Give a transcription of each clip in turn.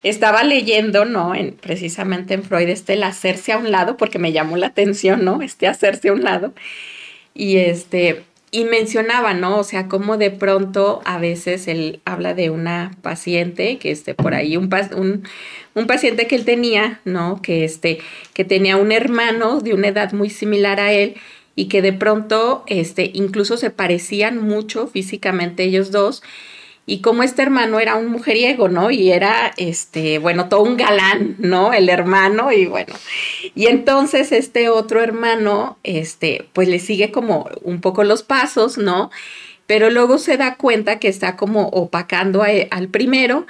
estaba leyendo, ¿no? Precisamente en Freud, el hacerse a un lado, porque me llamó la atención, ¿no? Hacerse a un lado. Y y mencionaba, ¿no? O sea, cómo de pronto a veces él habla de una paciente, que por ahí, un paciente que él tenía, ¿no? Que tenía un hermano de una edad muy similar a él y que de pronto, incluso se parecían mucho físicamente ellos dos, y como este hermano era un mujeriego, ¿no? Y era, bueno, todo un galán, ¿no? El hermano, y bueno. Y entonces este otro hermano, pues le sigue como un poco los pasos, ¿no? Pero luego se da cuenta que está como opacando al primero,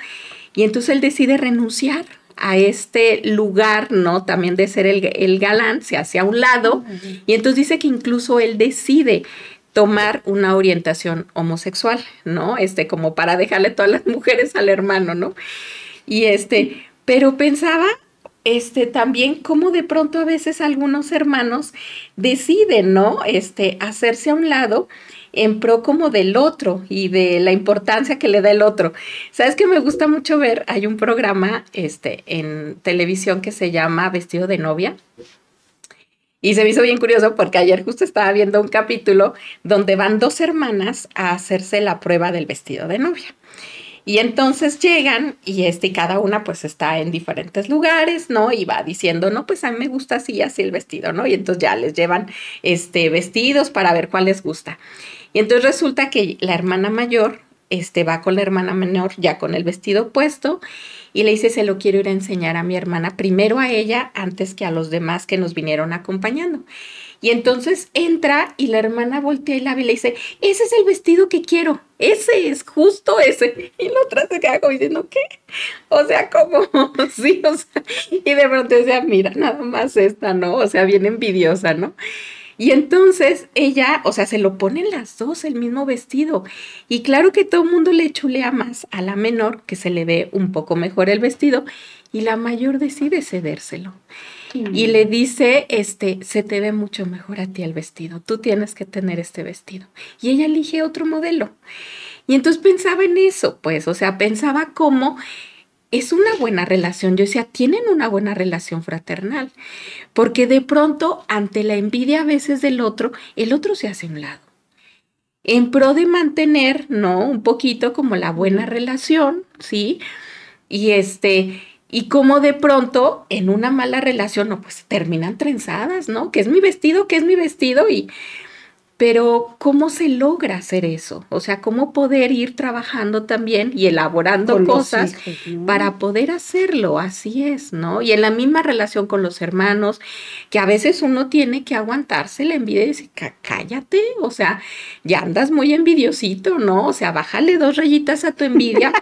y entonces él decide renunciar a este lugar, ¿no? También de ser el galán, se hace a un lado, y entonces dice que incluso él decide tomar una orientación homosexual, ¿no? Como para dejarle todas las mujeres al hermano, ¿no? Y pero pensaba, también cómo de pronto a veces algunos hermanos deciden, ¿no? Hacerse a un lado en pro como del otro y de la importancia que le da el otro. ¿Sabes qué me gusta mucho ver? Hay un programa, en televisión que se llama Vestido de Novia. Y se me hizo bien curioso porque ayer justo estaba viendo un capítulo donde van dos hermanas a hacerse la prueba del vestido de novia. Y entonces llegan y cada una pues está en diferentes lugares, ¿no? Y va diciendo, no, pues a mí me gusta así el vestido, ¿no? Y entonces ya les llevan vestidos para ver cuál les gusta. Y entonces resulta que la hermana mayor va con la hermana menor ya con el vestido puesto y le dice, se lo quiero ir a enseñar a mi hermana, primero a ella antes que a los demás que nos vinieron acompañando. Y entonces entra y la hermana voltea y la ve y le dice, ese es el vestido que quiero, ese es justo ese. Y la otra se queda como diciendo, ¿qué? O sea, ¿cómo? Sí, o sea, y de pronto decía, mira, nada más esta, ¿no? O sea, bien envidiosa, ¿no? Y entonces ella, o sea, se lo ponen las dos el mismo vestido. Y claro que todo el mundo le chulea más a la menor, que se le ve un poco mejor el vestido, y la mayor decide cedérselo. Y le dice, se te ve mucho mejor a ti el vestido, tú tienes que tener este vestido. Y ella elige otro modelo. Y entonces pensaba en eso, pues, o sea, pensaba cómo es una buena relación. Yo decía, tienen una buena relación fraternal, porque de pronto, ante la envidia a veces del otro, el otro se hace a un lado. En pro de mantener, ¿no? Un poquito como la buena relación, ¿sí? Y y como de pronto en una mala relación, no, pues terminan trenzadas, ¿no? Que es mi vestido, que es mi vestido, pero ¿cómo se logra hacer eso? O sea, ¿cómo poder ir trabajando también y elaborando con cosas los hijos, ¿no? para poder hacerlo? Así es, ¿no? Y en la misma relación con los hermanos, que a veces uno tiene que aguantarse la envidia y decir, cállate, o sea, ya andas muy envidiosito, ¿no? O sea, bájale 2 rayitas a tu envidia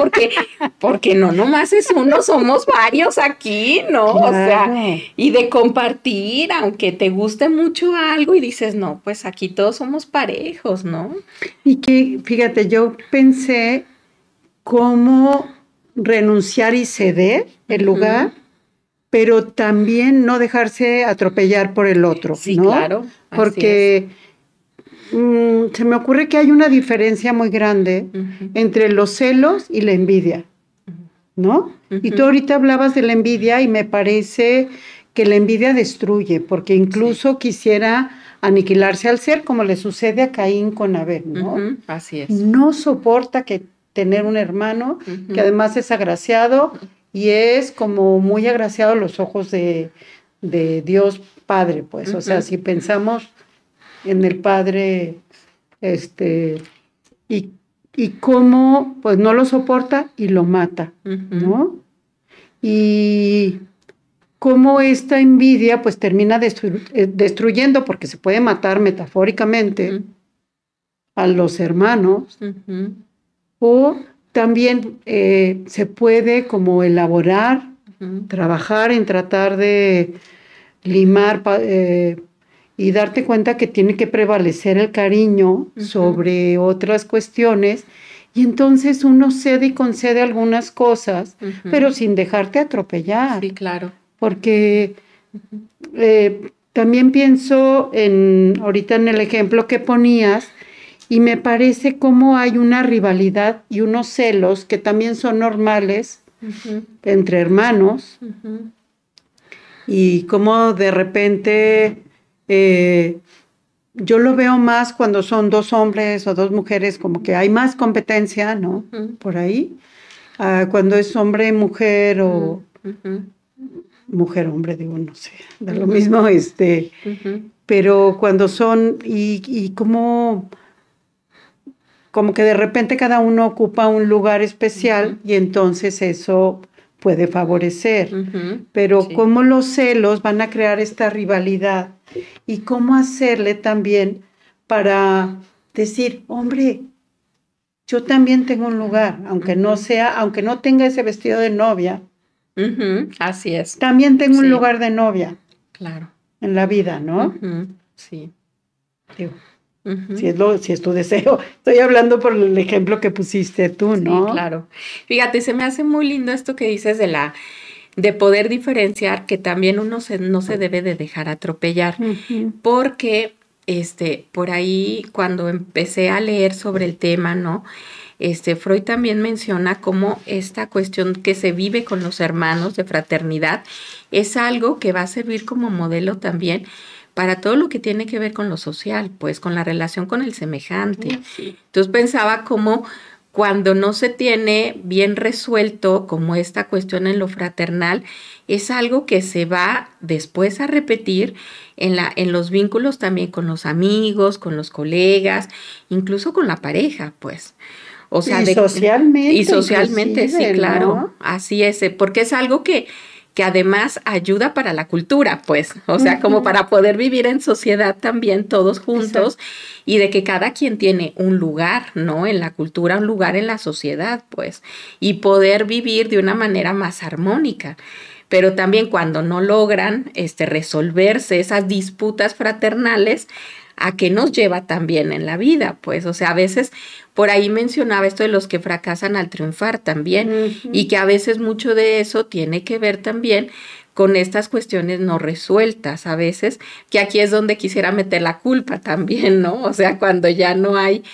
porque no nomás es uno, somos varios aquí, ¿no? Claro. O sea, y de compartir, aunque te guste mucho algo y dices, no, pues aquí todos somos parejos, ¿no? Y que, fíjate, yo pensé cómo renunciar y ceder el lugar, pero también no dejarse atropellar por el otro, Sí, ¿no? claro. Porque se me ocurre que hay una diferencia muy grande entre los celos y la envidia, ¿no? Y tú ahorita hablabas de la envidia y me parece que la envidia destruye, porque incluso quisiera aniquilarse al ser, como le sucede a Caín con Abel, ¿no? Así es. No soporta tener un hermano que además es agraciado y es como muy agraciado a los ojos de Dios Padre, pues. O sea, si pensamos en el Padre, y cómo, pues no lo soporta y lo mata, ¿no? Y cómo esta envidia, pues termina destruyendo, porque se puede matar metafóricamente a los hermanos, o también se puede como elaborar, trabajar en tratar de limar y darte cuenta que tiene que prevalecer el cariño sobre otras cuestiones, y entonces uno cede y concede algunas cosas, pero sin dejarte atropellar. Sí, claro. Porque también pienso ahorita en el ejemplo que ponías, y me parece como hay una rivalidad y unos celos que también son normales entre hermanos, y cómo de repente yo lo veo más cuando son dos hombres o dos mujeres, como que hay más competencia, ¿no? Por ahí. Cuando es hombre-mujer o mujer-hombre, digo, no sé, da lo mismo, pero cuando son, y como que de repente cada uno ocupa un lugar especial y entonces eso puede favorecer. Pero cómo los celos van a crear esta rivalidad y cómo hacerle también para decir, hombre, yo también tengo un lugar, aunque no tenga ese vestido de novia. Así es. También tengo un lugar de novia. Claro. En la vida, ¿no? Sí. Digo, si es tu deseo. Estoy hablando por el ejemplo que pusiste tú, ¿no? Sí, claro. Fíjate, se me hace muy lindo esto que dices de poder diferenciar, que también uno no se debe de dejar atropellar, porque por ahí cuando empecé a leer sobre el tema, ¿no? Freud también menciona cómo esta cuestión que se vive con los hermanos de fraternidad es algo que va a servir como modelo también para todo lo que tiene que ver con lo social, pues con la relación con el semejante. Entonces pensaba cómo cuando no se tiene bien resuelto como esta cuestión en lo fraternal, es algo que se va después a repetir en los vínculos también con los amigos, con los colegas, incluso con la pareja, pues. O sea, socialmente. Y socialmente, sí, claro. ¿No? Así es, porque es algo que además ayuda para la cultura, pues, o sea, como para poder vivir en sociedad también todos juntos. Exacto. Y de que cada quien tiene un lugar, ¿no? En la cultura, un lugar en la sociedad, pues, y poder vivir de una manera más armónica. Pero también cuando no logran resolverse esas disputas fraternales, ¿a qué nos lleva también en la vida? Pues, o sea, a veces por ahí mencionaba esto de los que fracasan al triunfar también, y que a veces mucho de eso tiene que ver también con estas cuestiones no resueltas, a veces, que aquí es donde quisiera meter la culpa también, ¿no? O sea, cuando ya no hay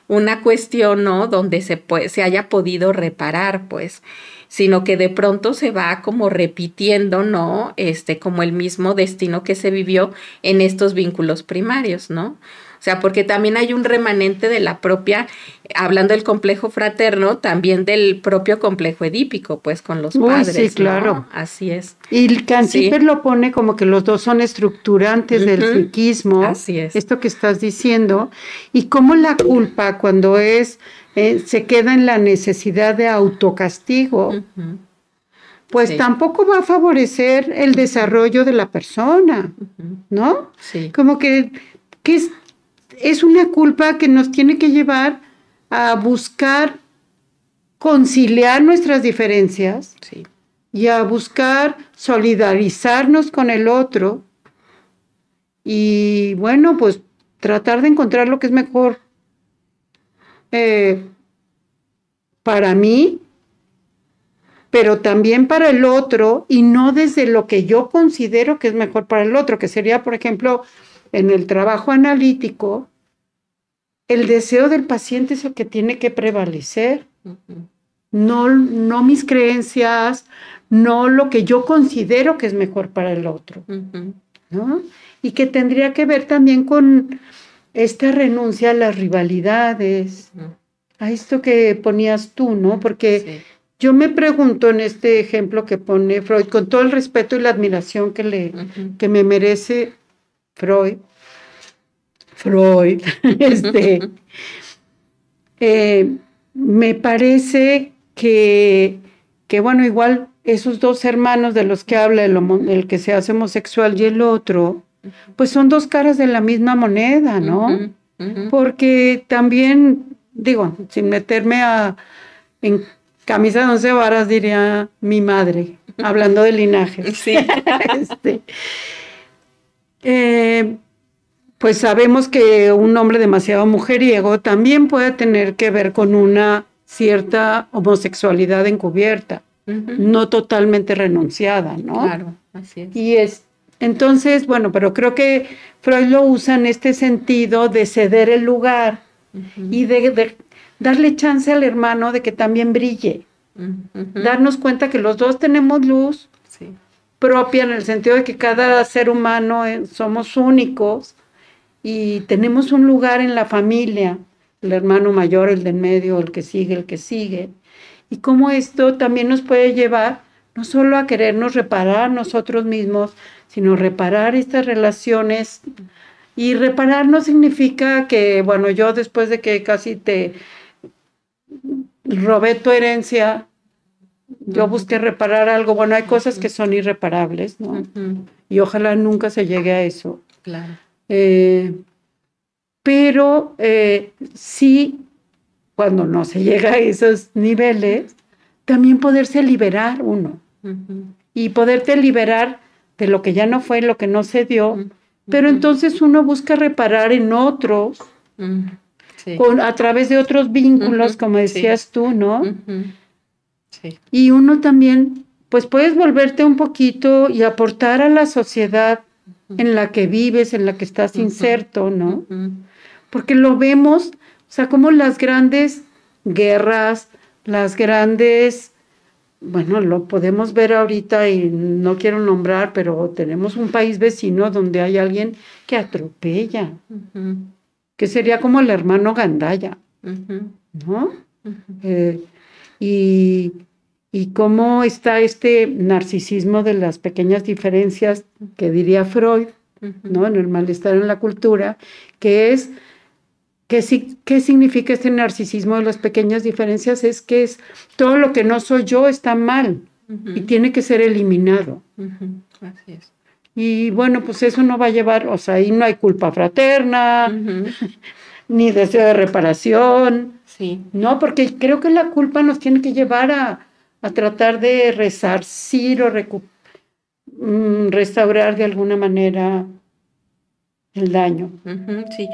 una cuestión, ¿no? Donde se haya podido reparar, pues, sino que de pronto se va como repitiendo, ¿no? Como el mismo destino que se vivió en estos vínculos primarios, ¿no? O sea, porque también hay un remanente de la propia, hablando del complejo fraterno, también del propio complejo edípico, pues, con los padres. Sí, claro. ¿No? Así es. Y Canciper lo pone como que los dos son estructurantes del psiquismo. Así es. Esto que estás diciendo. Y cómo la culpa, cuando se queda en la necesidad de autocastigo, pues tampoco va a favorecer el desarrollo de la persona, ¿no? Sí. Como que es una culpa que nos tiene que llevar a buscar conciliar nuestras diferencias y a buscar solidarizarnos con el otro y, bueno, pues tratar de encontrar lo que es mejor para mí, pero también para el otro, y no desde lo que yo considero que es mejor para el otro, que sería, por ejemplo, en el trabajo analítico, el deseo del paciente es el que tiene que prevalecer, no mis creencias, no lo que yo considero que es mejor para el otro, ¿no? Y que tendría que ver también con esta renuncia a las rivalidades, a esto que ponías tú, ¿no? Porque yo me pregunto en este ejemplo que pone Freud, con todo el respeto y la admiración que me merece Freud, me parece que, bueno, igual esos dos hermanos de los que habla, el que se hace homosexual y el otro, pues son dos caras de la misma moneda, ¿no? Porque también, digo, sin meterme en camisa de 11 varas, diría mi madre, hablando de linajes. Sí. Pues sabemos que un hombre demasiado mujeriego también puede tener que ver con una cierta homosexualidad encubierta, no totalmente renunciada, ¿no? Claro, así es. Y entonces, bueno, pero creo que Freud lo usa en este sentido de ceder el lugar y de darle chance al hermano de que también brille, Darnos cuenta que los dos tenemos luz propia en el sentido de que cada ser humano somos únicos y tenemos un lugar en la familia, el hermano mayor, el del medio, el que sigue, y cómo esto también nos puede llevar no solo a querernos reparar nosotros mismos, sino reparar estas relaciones. Y reparar no significa que, bueno, yo después de que casi te robé tu herencia, yo busqué reparar algo. Bueno, hay cosas que son irreparables, ¿no? Y ojalá nunca se llegue a eso. Claro. Pero sí, cuando no se llega a esos niveles, también poderse liberar uno. Y poderte liberar de lo que ya no fue, lo que no se dio. Pero entonces uno busca reparar en otros, a través de otros vínculos, como decías tú, ¿no? Sí. Y uno también, pues puedes volverte un poquito y aportar a la sociedad en la que vives, en la que estás inserto, ¿no? Porque lo vemos, o sea, como las grandes guerras, las grandes, bueno, lo podemos ver ahorita y no quiero nombrar, pero tenemos un país vecino donde hay alguien que atropella, que sería como el hermano Gandaya, ¿no? Y cómo está este narcisismo de las pequeñas diferencias, que diría Freud, ¿no? En el malestar en la cultura, que es, ¿qué significa este narcisismo de las pequeñas diferencias? Es que es todo lo que no soy yo está mal y tiene que ser eliminado. Así es. Y bueno, pues eso no va a llevar, o sea, ahí no hay culpa fraterna, ni deseo de reparación, ¿no? Porque creo que la culpa nos tiene que llevar a tratar de resarcir o restaurar de alguna manera el daño. Sí.